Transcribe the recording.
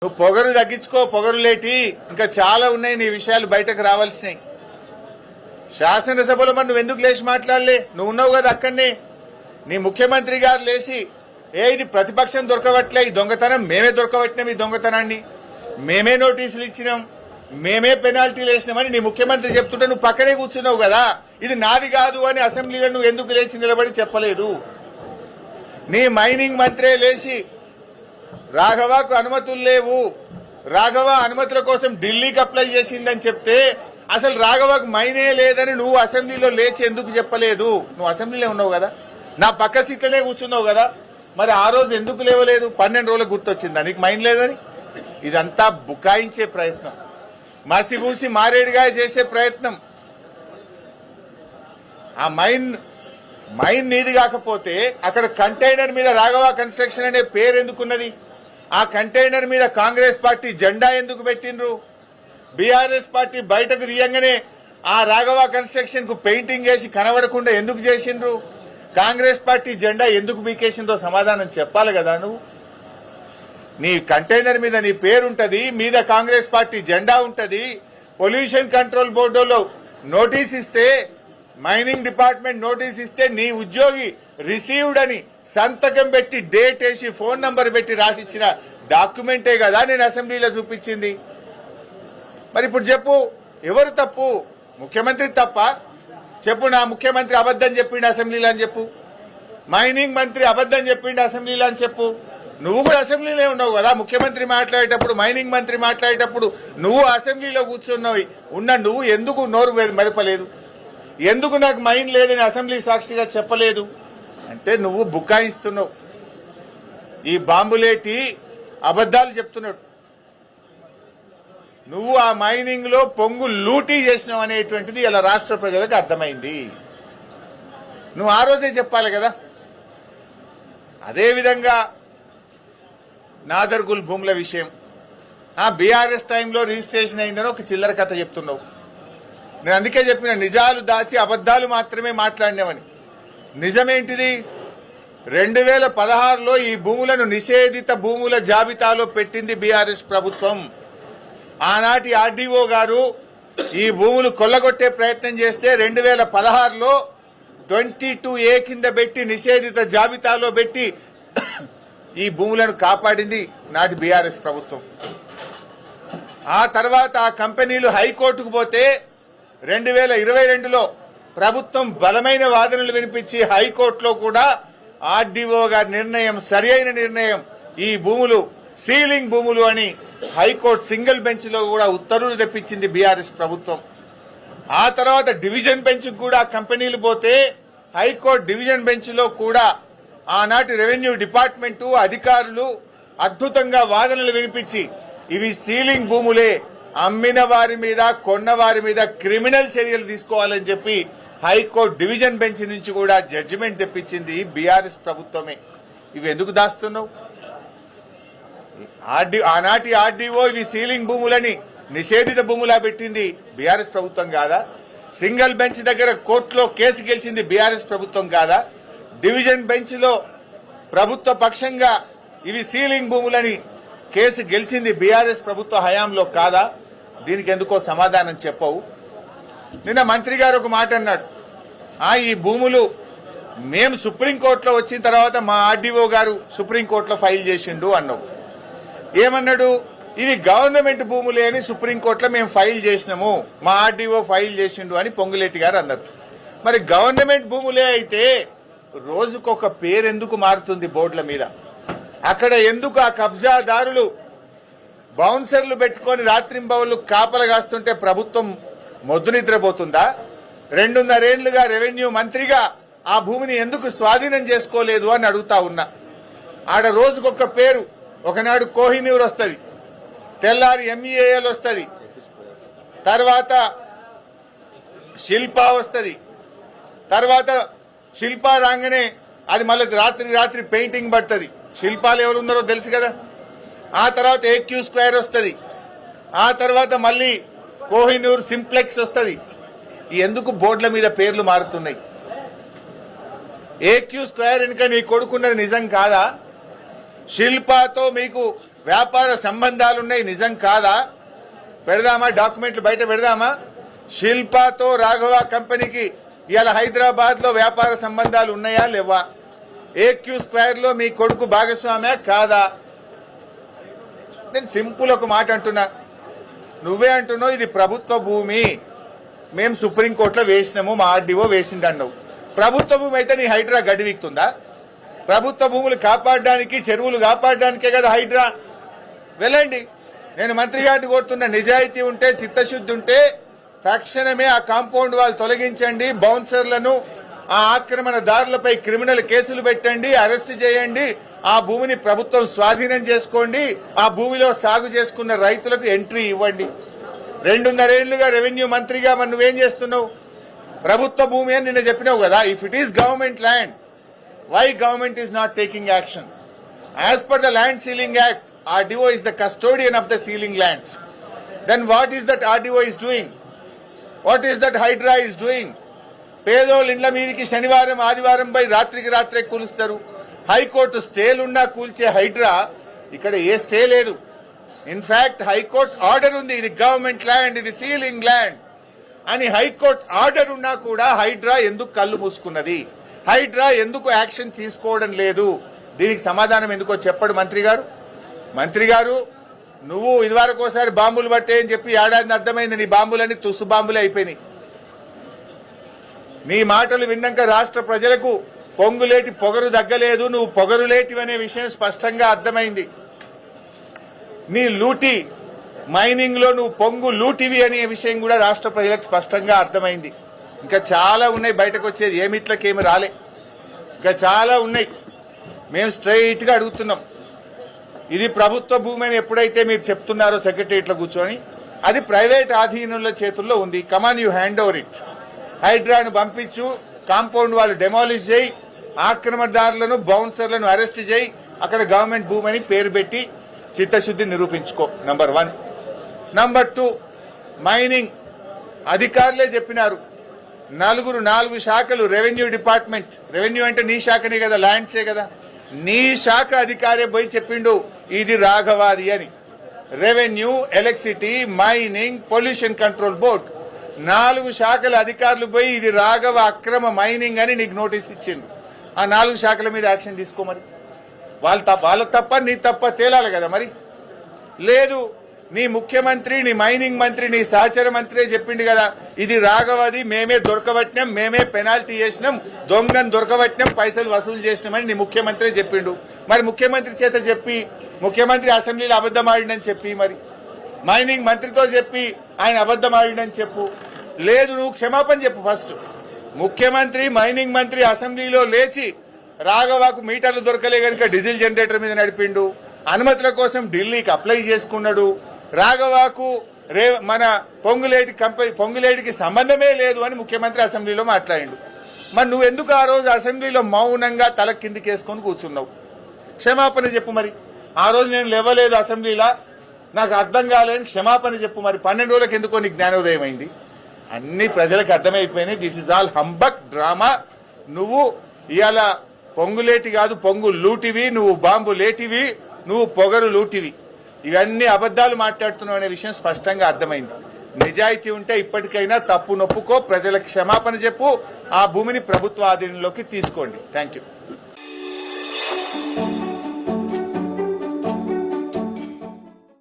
నువ్వు పొగరు తగ్గించుకో, పొగరు లేటి ఇంకా చాలా ఉన్నాయి నీ విషయాలు బయటకు రావాల్సినాయి. శాసనసభలో మరి నువ్వు ఎందుకు లేచి మాట్లాడలే? నువ్వు ఉన్నావు కదా అక్కడనే. నీ ముఖ్యమంత్రి గారు లేచి ఇది ప్రతిపక్షం దొరకబట్లే, ఈ దొంగతనం మేమే దొరకబట్టినాం, ఈ దొంగతనాన్ని మేమే నోటీసులు ఇచ్చినాం, మేమే పెనాల్టీలు వేసినామని నీ ముఖ్యమంత్రి చెప్తుంటే నువ్వు పక్కనే కూర్చున్నావు కదా. ఇది నాది కాదు అని అసెంబ్లీలో నువ్వు ఎందుకు లేచి నిలబడి చెప్పలేదు? నీ మైనింగ్ మంత్రే లేచి రాఘవకు అనుమతులు లేవు, రాఘవ అనుమతుల కోసం ఢిల్లీకి అప్లై చేసిందని చెప్తే అసలు రాఘవకు మైనే లేదని నువ్వు అసెంబ్లీలో లేచి ఎందుకు చెప్పలేదు? నువ్వు అసెంబ్లీలో ఉన్నావు కదా, నా పక్క సీట్లనే కూర్చున్నావు కదా, మరి ఆ రోజు ఎందుకు లేవలేదు? 12 రోజులకు గుర్తొచ్చిందా నీకు మైన్ లేదని? ఇదంతా బుకాయించే ప్రయత్నం, మసిబూసి మారేడుగా చేసే ప్రయత్నం. ఆ మైన్ నీది కాకపోతే అక్కడ కంటైనర్ మీద రాఘవ కన్స్ట్రక్షన్ అనే పేరు ఎందుకున్నది? ఆ కంటైనర్ మీద కాంగ్రెస్ పార్టీ జెండా ఎందుకు పెట్టిండ్రు? బీఆర్ఎస్ పార్టీ బయటకు తీయంగానే ఆ రాఘవ కన్స్ట్రక్షన్ కు పెయింటింగ్ వేసి కనబడకుండా ఎందుకు చేసిండ్రు? కాంగ్రెస్ పార్టీ జెండా ఎందుకు బీకేసిందో సమాధానం చెప్పాలి కదా. నువ్వు నీ కంటైనర్ మీద నీ పేరుంటది, మీద కాంగ్రెస్ పార్టీ జెండా ఉంటది. పొల్యూషన్ కంట్రోల్ బోర్డులో నోటీస్ ఇస్తే, మైనింగ్ డిపార్ట్మెంట్ నోటీస్ ఇస్తే నీ ఉద్యోగి రిసీవ్డ్ అని సంతకం పెట్టి డేట్ వేసి ఫోన్ నంబర్ పెట్టి రాసిచ్చిన డాక్యుమెంటే కదా నేను అసెంబ్లీలో చూపించింది. మరి ఇప్పుడు చెప్పు, ఎవరు తప్పు? ముఖ్యమంత్రి తప్ప? చెప్పు, నా ముఖ్యమంత్రి అబద్దం చెప్పిండు అసెంబ్లీలో అని చెప్పు, మైనింగ్ మంత్రి అబద్దం చెప్పిండు అసెంబ్లీలో అని చెప్పు. నువ్వు కూడా అసెంబ్లీలో ఉన్నావు కదా, ముఖ్యమంత్రి మాట్లాడేటప్పుడు, మైనింగ్ మంత్రి మాట్లాడేటప్పుడు నువ్వు అసెంబ్లీలో కూర్చున్నావు. నువ్వు ఎందుకు నోరు మెదపలేదు? ఎందుకు నాకు మైన్ లేదని అసెంబ్లీ సాక్షిగా చెప్పలేదు? అంటే నువ్వు బుకాయిస్తున్నావు, ఈ బాంబులేటి అబద్దాలు చెప్తున్నాడు. నువ్వు ఆ మైనింగ్ లో పొంగు లూటీ చేసినావు అనేటువంటిది ఇలా రాష్ట్ర ప్రజలకు అర్థమైంది. నువ్వు ఆ రోజే చెప్పాలి కదా. అదేవిధంగా నాదర్గుల్ భూముల విషయం, ఆ బీఆర్ఎస్ టైంలో రిజిస్ట్రేషన్ అయిందని ఒక చిల్లర కథ చెప్తున్నావు. నేను అందుకే చెప్పిన, నిజాలు దాచి అబద్దాలు మాత్రమే మాట్లాడినామని. నిజమేంటిది? 2016లో ఈ భూములను నిషేధిత భూముల జాబితాలో పెట్టింది బీఆర్ఎస్ ప్రభుత్వం. ఆనాటి ఆర్డీఓ గారు ఈ భూములు కొల్లగొట్టే ప్రయత్నం చేస్తే 2016లో 22A కింద పెట్టి నిషేధిత జాబితాలో పెట్టి ఈ భూములను కాపాడింది నాటి బీఆర్ఎస్ ప్రభుత్వం. ఆ తర్వాత ఆ కంపెనీలు హైకోర్టుకు పోతే 2022లో ప్రభుత్వం బలమైన వాదనలు వినిపించి హైకోర్టులో కూడా ఆర్డీఓ గారి నిర్ణయం సరియైన నిర్ణయం, ఈ భూములు సీలింగ్ భూములు అని హైకోర్టు సింగిల్ బెంచ్ లో కూడా ఉత్తర్వులు తెప్పించింది బీఆర్ఎస్ ప్రభుత్వం. ఆ తర్వాత డివిజన్ బెంచ్ కూడా కంపెనీలు పోతే హైకోర్టు డివిజన్ బెంచ్ లో కూడా ఆనాటి రెవెన్యూ డిపార్ట్మెంటు అధికారులు అద్భుతంగా వాదనలు వినిపించి ఇవి సీలింగ్ భూములే, అమ్మిన వారి మీద కొన్న వారి మీద క్రిమినల్ చర్యలు తీసుకోవాలని చెప్పి హైకోర్టు డివిజన్ బెంచ్ నుంచి కూడా జడ్జిమెంట్ తెప్పించింది బీఆర్ఎస్ ప్రభుత్వమే. ఇవి ఎందుకు దాస్తున్నావు? ఆనాటి ఆర్డీఓ ఇవి సీలింగ్ భూములని నిషేధిత భూములా పెట్టింది బీఆర్ఎస్ ప్రభుత్వం కాదా? సింగిల్ బెంచ్ దగ్గర కోర్టులో కేసు గెలిచింది బీఆర్ఎస్ ప్రభుత్వం కాదా? డివిజన్ బెంచ్ లో ప్రభుత్వ పక్షంగా ఇవి సీలింగ్ భూములని కేసు గెలిచింది బీఆర్ఎస్ ప్రభుత్వ హయాంలో కాదా? దీనికి ఎందుకో సమాధానం చెప్పవు. నిన్న మంత్రి గారు ఒక మాట అన్నాడు, ఈ భూములు మేము సుప్రీంకోర్టులో వచ్చిన తర్వాత మా ఆర్డీఓ గారు సుప్రీంకోర్టులో ఫైల్ చేసిండు అన్నావు. ఏమన్నాడు? ఇవి గవర్నమెంట్ భూములే అని సుప్రీంకోర్టులో మేము ఫైల్ చేసినాము, మా ఆర్డీఓ ఫైల్ చేసిండు అని పొంగులేటి గారు అన్నారు. మరి గవర్నమెంట్ భూములే అయితే రోజుకొక పేరు ఎందుకు మారుతుంది బోర్డుల మీద? అక్కడ ఎందుకు ఆ కబ్జాదారులు బౌన్సర్లు పెట్టుకుని రాత్రింబవళ్లు కాపలు కాస్తుంటే ప్రభుత్వం మొద్దు నిద్రపోతుందా? 2.5 ఏళ్లుగా రెవెన్యూ మంత్రిగా ఆ భూమిని ఎందుకు స్వాధీనం చేసుకోలేదు అని అడుగుతా ఉన్నా. ఆడ రోజుకొక పేరు, ఒకనాడు కోహినూర్ వస్తుంది, తెల్లారి ఎంఈఏఎల్ వస్తుంది, తర్వాత శిల్పా వస్తుంది, తర్వాత శిల్పా రాగానే అది మళ్ళీ రాత్రి పెయింటింగ్ పడుతుంది. శిల్పాలు ఎవరు ఉన్నారో తెలుసు కదా. ఆ తర్వాత ఏక్యూ స్క్వేర్ వస్తుంది, ఆ తర్వాత మళ్ళీ కోహినూర్ సింప్లెక్స్ వస్తుంది. ఎందుకు బోర్డుల మీద పేర్లు మారుతున్నాయి? ఏక్యూ స్క్వేర్ వెనుక నీ కొడుకున్నది నిజం కాదా? శిల్పాతో మీకు వ్యాపార సంబంధాలున్నాయి, నిజం కాదా? పెడదామా, డాక్యుమెంట్లు బయట పెడదామా? శిల్పాతో రాఘవ కంపెనీకి ఇవాళ హైదరాబాద్ లో వ్యాపార సంబంధాలు ఉన్నాయా లేవా? ఏక్యూ స్క్వేర్ లో మీ కొడుకు భాగస్వామ్యా కాదా? నేను సింపుల్ ఒక మాట అంటున్నా, నువ్వే అంటున్నావు ఇది ప్రభుత్వ భూమి, మేము సుప్రీంకోర్టులో వేసినాము, మా ఆర్డీఓ వేసిండన్నావు. ప్రభుత్వ భూమి అయితే నీ హైడ్రా గడివిక్తుందా? ప్రభుత్వ భూములు కాపాడడానికి, చెరువులు కాపాడడానికే కదా హైడ్రా. వెళ్ళండి, నేను మంత్రి గారిని కోరుతున్న, నిజాయితీ ఉంటే, చిత్తశుద్ధి ఉంటే తక్షణమే ఆ కాంపౌండ్ వాళ్ళు తొలగించండి, బౌన్సర్లను, ఆ ఆక్రమణదారులపై క్రిమినల్ కేసులు పెట్టండి, అరెస్ట్ చేయండి, ఆ భూమిని ప్రభుత్వం స్వాధీనం చేసుకోండి, ఆ భూమిలో సాగు చేసుకున్న రైతులకు ఎంట్రీ ఇవ్వండి. 2.5 ఏళ్లుగా రెవెన్యూ మంత్రిగా మరి నువ్వేం చేస్తున్నావు? ప్రభుత్వ భూమి అని నిన్న చెప్పినావు కదా. If it is government land, why government is not taking action? As per the Land Ceiling Act, RDO is the custodian of the ceiling lands. Then what is that RDO is doing? What is that Hydra is doing? పేదోళ్ళ ఇండ్ల మీదకి శనివారం ఆదివారం పై రాత్రికి రాత్రే కూలుస్తారు. High court స్టేలున్నా కూల్చే Hydraa ఇక్కడ a stay లేదు. In fact high court order ఉంది, ఇది గవర్నమెంట్ ల్యాండ్, ఇది సీలింగ్ ల్యాండ్ అని హైకోర్టు ఆర్డర్ ఉన్నా కూడా హైడ్రా ఎందుకు కళ్ళు మూసుకున్నది? హైడ్రా ఎందుకు యాక్షన్ తీసుకోవడం లేదు? దీనికి సమాధానం ఎందుకో చెప్పడు మంత్రి గారు. మంత్రి గారు, నువ్వు ఇదివరకు ఒకసారి బాంబులు పట్టే అని చెప్పి ఏడాది అర్థమైంది, నీ బాంబులన్నీ తుస్సు బాంబులే అయిపోయినాయి. నీ మాటలు విన్నాక రాష్ట్ర ప్రజలకు పొంగులేటి పొగరు దగ్గలేదు, నువ్వు పొగరులేటివి అనే విషయం స్పష్టంగా అర్థమైంది. నీ లూటి మైనింగ్ లో నువ్వు పొంగు లూటివి అనే విషయం కూడా రాష్ట్ర ప్రజలకు స్పష్టంగా అర్థమైంది. ఇంకా చాలా ఉన్నాయి బయటకు వచ్చేది, ఏమిట్లకేమి రాలే, ఇంకా చాలా ఉన్నాయి. మేము స్ట్రైట్ గా అడుగుతున్నాం, ఇది ప్రభుత్వ భూమి అని ఎప్పుడైతే మీరు చెప్తున్నారో సెక్రటరియట్లో కూర్చొని, అది ప్రైవేట్ ఆధీనుల చేతుల్లో ఉంది. కమాన్, యూ హ్యాండ్ ఓవర్ ఇట్. హైడ్రాను పంపించు, కాంపౌండ్ వాళ్ళు డెమాలిష్ చేయి, ఆక్రమణదారులను, బౌన్సర్లను అరెస్ట్ చేయి, అక్కడ గవర్నమెంట్ భూమి అని పేరు పెట్టి చిత్తశుద్ధి నిరూపించుకో. నంబర్ 1. నంబర్ 2, మైనింగ్ అధికారులే చెప్పినారు, 4 శాఖలు, రెవెన్యూ డిపార్ట్మెంట్, రెవెన్యూ అంటే నీ శాఖనే కదా, ల్యాండ్సే కదా, నీ శాఖ అధికారే పోయి చెప్పిండు ఇది రాఘవాది అని. Revenue, electricity, mining, pollution control board, 4 శాఖల అధికారులు పోయి ఇది రాఘవ అక్రమ మైనింగ్ అని నీకు నోటీస్ ఇచ్చింది. ఆ 4 శాఖల మీద యాక్షన్ తీసుకో. మరి వాళ్ళ తప్ప నీ తప్ప తేలాలి కదా. మరి లేదు, నీ ముఖ్యమంత్రి, నీ మైనింగ్ మంత్రి, నీ సహచర మంత్రి చెప్పిండు కదా ఇది రాఘవది, మేమే దొరకబట్టినాం, మేమే పెనాల్టీ చేసినాం, దొంగను దొరకబట్టినాం, పైసలు వసూలు చేసినామని నీ ముఖ్యమంత్రి చెప్పిండు. మరి ముఖ్యమంత్రి చేత చెప్పి, ముఖ్యమంత్రి అసెంబ్లీలో అబద్ధం ఆడిండని చెప్పి, మరి మైనింగ్ మంత్రితో చెప్పి ఆయన అబద్ధం ఆడిండని చెప్పు. లేదు, నువ్వు క్షమాపణ చెప్పు ఫస్ట్. ముఖ్యమంత్రి, మైనింగ్ మంత్రి అసెంబ్లీలో లేచి రాఘవకు మీటర్లు దొరకలే కనుక డీజిల్ జనరేటర్ మీద నడిపిండు, అనుమతుల కోసం ఢిల్లీకి అప్లై చేసుకున్నాడు, రాఘవకు మన పొంగులేటికి సంబంధమే లేదు అని ముఖ్యమంత్రి అసెంబ్లీలో మాట్లాడిండు. మరి నువ్వెందుకు ఆ రోజు అసెంబ్లీలో మౌనంగా తల కిందికేసుకొని కూర్చున్నావు? క్షమాపణ చెప్పు. మరి ఆ రోజు నేను లేవలేదు అసెంబ్లీలో, నాకు అర్థం కాలేని క్షమాపణ చెప్పు. మరి 12 రోజులకు ఎందుకో నీకు జ్ఞానోదయం అయింది? అన్ని ప్రజలకు అర్థమైపోయినాయి, this is all humbug drama. నువ్వు ఇవాళ పొంగులేటి కాదు, పొంగు లూటివి, నువ్వు బాంబు లేటివి, నువ్వు పొగరు లూటివి, ఇవన్నీ అబద్దాలు మాట్లాడుతున్నావు అనే విషయం స్పష్టంగా అర్థమైంది. నిజాయితీ ఉంటే ఇప్పటికైనా తప్పు నొప్పుకో, ప్రజలకు క్షమాపణ చెప్పు, ఆ భూమిని ప్రభుత్వ ఆధీనంలోకి తీసుకోండి. Thank you.